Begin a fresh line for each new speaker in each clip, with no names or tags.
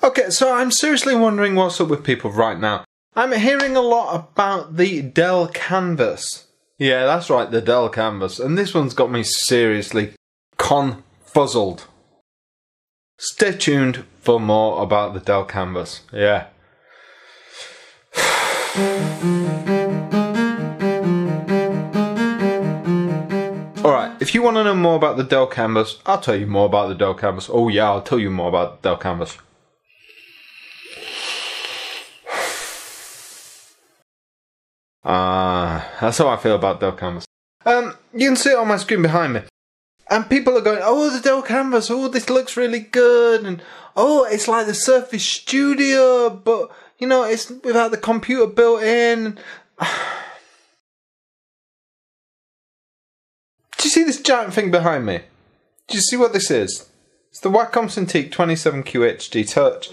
Okay, so I'm seriously wondering what's up with people right now. I'm hearing a lot about the Dell Canvas. Yeah, that's right, the Dell Canvas. And this one's got me seriously confuzzled. Stay tuned for more about the Dell Canvas. Yeah. Alright, if you want to know more about the Dell Canvas, I'll tell you more about the Dell Canvas. Oh yeah, I'll tell you more about the Dell Canvas. That's how I feel about Dell Canvas. You can see it on my screen behind me. And people are going, oh, the Dell Canvas, oh, this looks really good. And, oh, it's like the Surface Studio, but, you know, it's without the computer built in. Do you see this giant thing behind me? Do you see what this is? It's the Wacom Cintiq 27QHD Touch.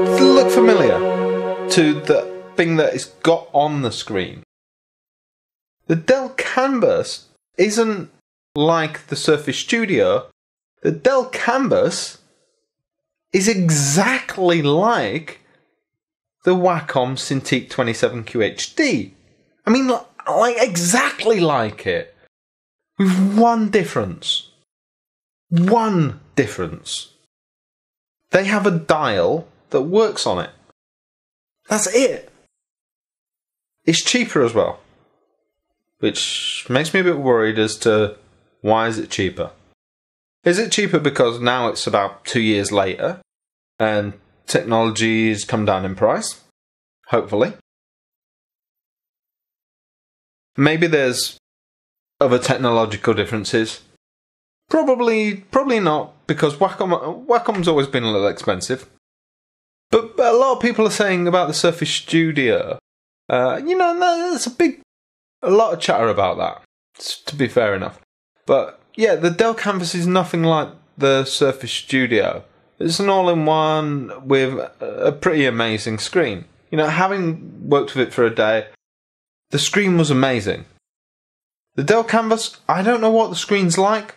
Does it look familiar to the thing that it's got on the screen? The Dell Canvas isn't like the Surface Studio. The Dell Canvas is exactly like the Wacom Cintiq 27QHD. I mean, like exactly like it. With one difference. One difference. They have a dial that works on it. That's it. It's cheaper as well. Which makes me a bit worried as to why is it cheaper? Is it cheaper because now it's about 2 years later and technology's come down in price? Hopefully. Maybe there's other technological differences. Probably not, because Wacom's always been a little expensive. But a lot of people are saying about the Surface Studio. You know, there's a lot of chatter about that, to be fair enough. But yeah, the Dell Canvas is nothing like the Surface Studio. It's an all-in-one with a pretty amazing screen. You know, having worked with it for a day, the screen was amazing. The Dell Canvas, I don't know what the screen's like,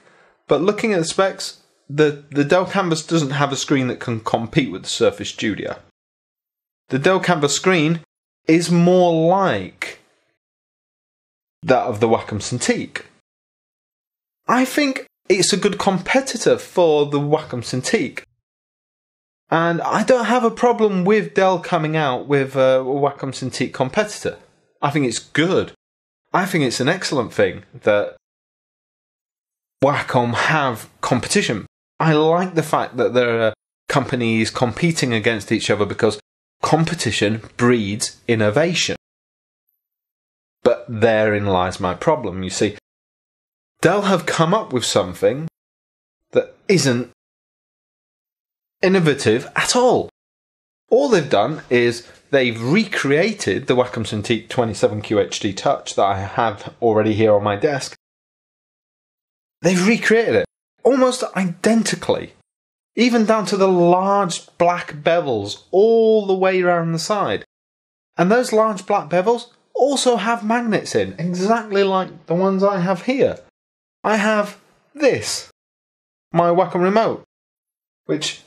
but looking at the specs, the Dell Canvas doesn't have a screen that can compete with the Surface Studio. The Dell Canvas screen is more like that of the Wacom Cintiq. I think it's a good competitor for the Wacom Cintiq. And I don't have a problem with Dell coming out with a Wacom Cintiq competitor. I think it's good. I think it's an excellent thing that Wacom have competition. I like the fact that there are companies competing against each other because competition breeds innovation. But therein lies my problem. You see, Dell have come up with something that isn't innovative at all. All they've done is they've recreated the Wacom Cintiq 27QHD Touch that I have already here on my desk. They've recreated it almost identically, even down to the large black bevels all the way around the side. And those large black bevels also have magnets in, exactly like the ones I have here. I have this, my Wacom remote, which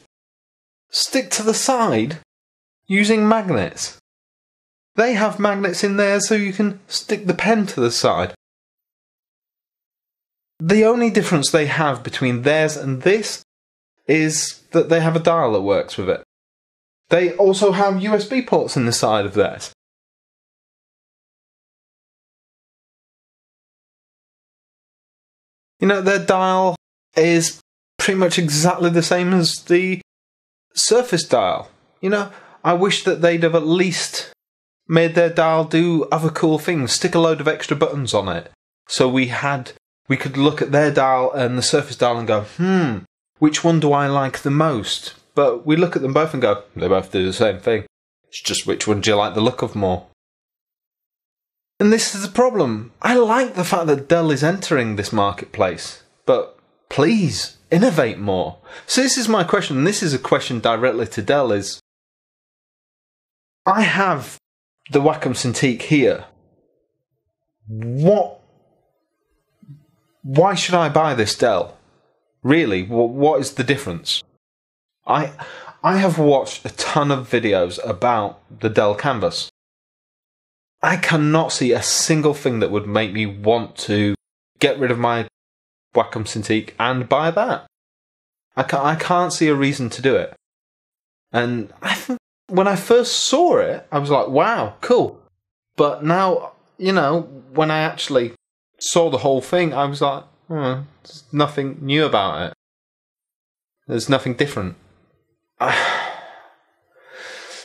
stick to the side using magnets. They have magnets in there so you can stick the pen to the side. The only difference they have between theirs and this is that they have a dial that works with it. They also have USB ports in the side of theirs. You know, their dial is pretty much exactly the same as the Surface dial. You know, I wish that they'd have at least made their dial do other cool things, stick a load of extra buttons on it, so we could look at their dial and the Surface dial and go, which one do I like the most? But we look at them both and go, they both do the same thing. It's just which one do you like the look of more? And this is the problem. I like the fact that Dell is entering this marketplace, but please, innovate more. So this is my question, and this is a question directly to Dell, is I have the Wacom Cintiq here. Why should I buy this Dell? Really, what is the difference? I have watched a ton of videos about the Dell Canvas. I cannot see a single thing that would make me want to get rid of my Wacom Cintiq and buy that. I can't see a reason to do it. And when I first saw it, I was like, wow, cool. But now, you know, when I actually saw the whole thing, I was like, there's nothing new about it. There's nothing different.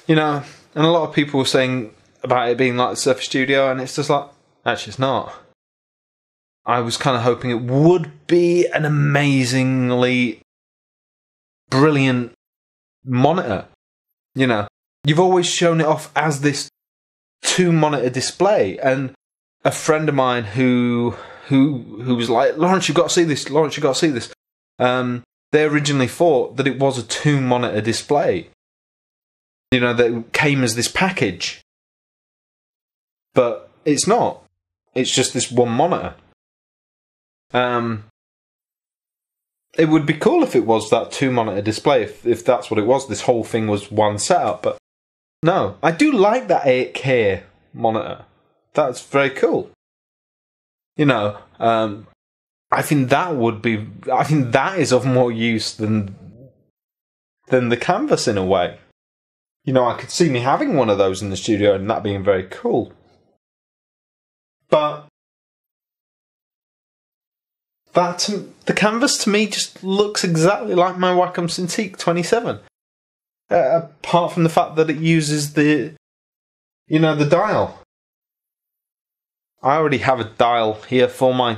You know, and a lot of people were saying about it being like the Surface Studio, and it's just like, actually it's not. I was kind of hoping it would be an amazingly brilliant monitor. You know, you've always shown it off as this 2-monitor display, and a friend of mine who was like, Lawrence, you've got to see this. Lawrence, you've got to see this. They originally thought that it was a 2-monitor display. You know, that came as this package. But it's not. It's just this one monitor. It would be cool if it was that 2-monitor display, if that's what it was. This whole thing was one setup. But no, I do like that 8K monitor. That's very cool. You know, I think that would be. I think that is of more use than the Canvas in a way. You know, I could see me having one of those in the studio and that being very cool. But the Canvas to me just looks exactly like my Wacom Cintiq 27. Apart from the fact that it uses the dial. I already have a dial here for my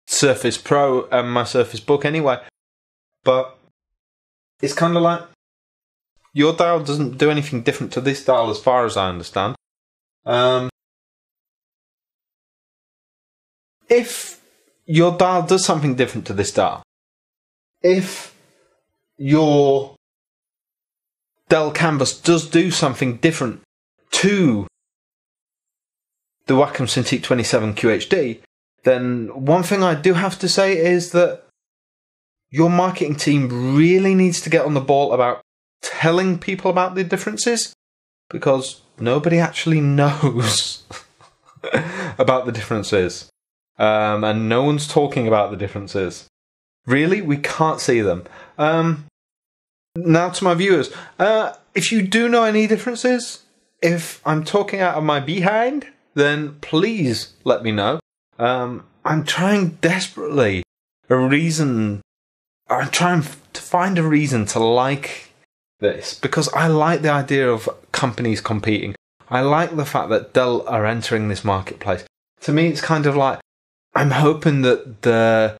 Surface Pro and my Surface Book anyway. But it's kind of like, your dial doesn't do anything different to this dial as far as I understand. If your dial does something different to this dial, if your Dell Canvas does do something different to the Wacom Cintiq 27 QHD, then one thing I do have to say is that your marketing team really needs to get on the ball about telling people about the differences, because nobody actually knows about the differences. And no one's talking about the differences. Really, we can't see them. Now to my viewers, if you do know any differences, if I'm talking out of my behind, then please let me know. I'm trying desperately I'm trying to find a reason to like this, because I like the idea of companies competing. I like the fact that Dell are entering this marketplace. To me, it's kind of like, I'm hoping that the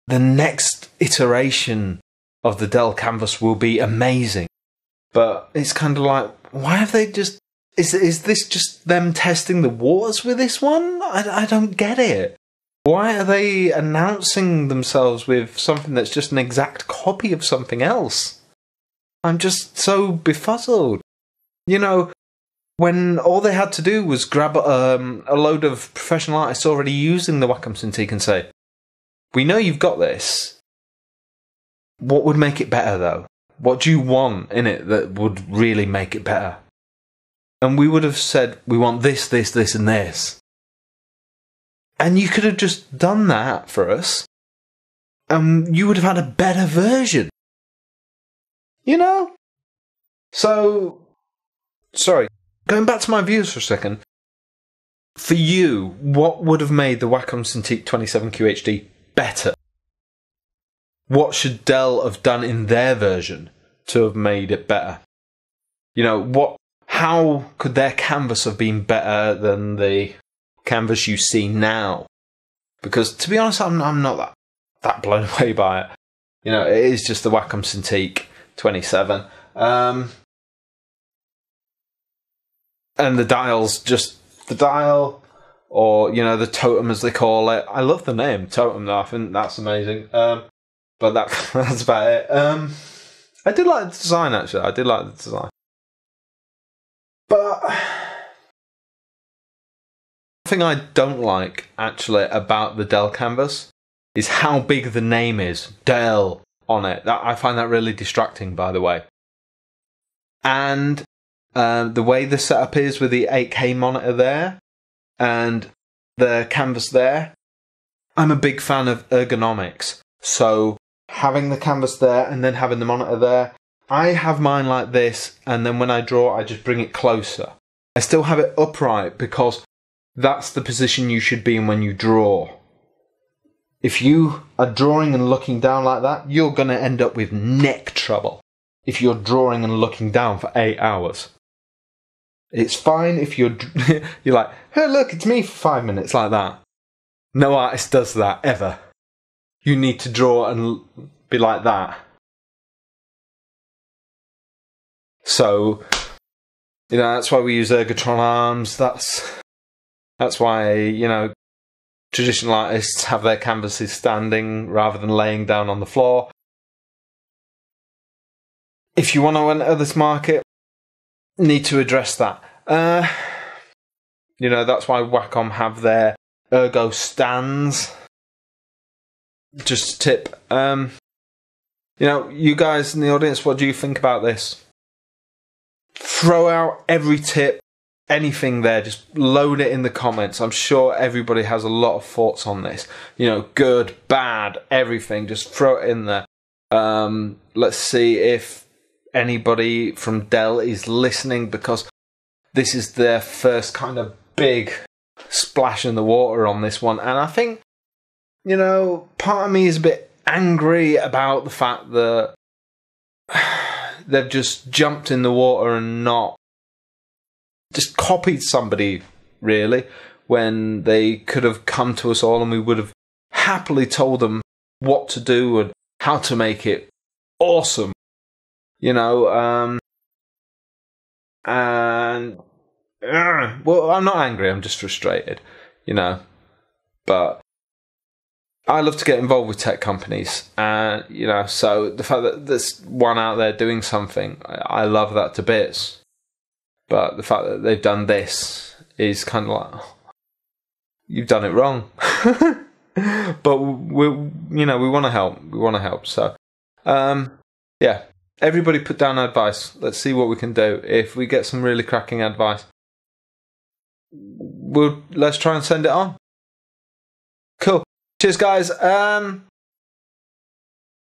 next iteration of the Dell Canvas will be amazing. But it's kind of like, why have they just... Is this just them testing the waters with this one? I don't get it. Why are they announcing themselves with something that's just an exact copy of something else? I'm just so befuddled. You know, when all they had to do was grab a load of professional artists already using the Wacom Cintiq and say, we know you've got this. What would make it better, though? What do you want in it that would really make it better? And we would have said, we want this, this, this, and this. And you could have just done that for us. And you would have had a better version. You know? So, sorry. Going back to my views for a second. For you, what would have made the Wacom Cintiq 27 QHD better? What should Dell have done in their version to have made it better? You know, how could their canvas have been better than the canvas you see now? Because, to be honest, I'm not that blown away by it. You know, it is just the Wacom Cintiq 27. And the dial's just the dial, or, you know, the Totem as they call it. I love the name, Totem, though. I think that's amazing. But that's about it. I did like the design, actually. I did like the design. But one thing I don't like, actually, about the Dell Canvas is how big the name is. Dell. on it. I find that really distracting, by the way. And the way the setup is with the 8K monitor there and the canvas there, I'm a big fan of ergonomics. So having the canvas there and then having the monitor there, I have mine like this, and then when I draw, I just bring it closer. I still have it upright because that's the position you should be in when you draw. If you are drawing and looking down like that, you're going to end up with neck trouble if you're drawing and looking down for 8 hours. It's fine if you're like, hey, look, it's me for 5 minutes like that. No artist does that, ever. You need to draw and be like that. So, you know, that's why we use Ergotron arms. That's why, you know, traditional artists have their canvases standing rather than laying down on the floor. If you want to enter this market, need to address that. You know, that's why Wacom have their ergo stands. Just a tip. You know, you guys in the audience, what do you think about this? Throw out every tip, anything there, just load it in the comments. I'm sure everybody has a lot of thoughts on this. You know, good, bad, everything. Just throw it in there. Let's see if anybody from Dell is listening, because this is their first kind of big splash in the water on this one. And I think, you know, part of me is a bit angry about the fact that they've just jumped in the water and not just copied somebody, really, when they could have come to us all and we would have happily told them what to do and how to make it awesome. You know, and well, I'm not angry, I'm just frustrated, you know. But I love to get involved with tech companies, and you know, so the fact that there's one out there doing something, I love that to bits. But the fact that they've done this is kind of like, you've done it wrong. But we want to help. We want to help. So, yeah, everybody put down advice. Let's see what we can do. If we get some really cracking advice, let's try and send it on. Cool. Cheers, guys.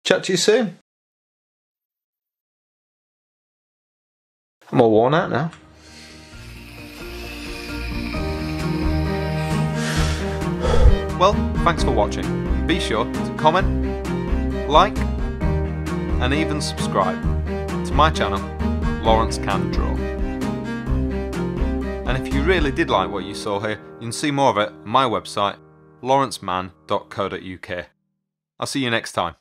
Chat to you soon. I'm all worn out now. Well, thanks for watching. Be sure to comment, like, and even subscribe to my channel, Lawrence Can Draw. And if you really did like what you saw here, you can see more of it on my website, LAWRENCEcanDRAW.co.uk. I'll see you next time.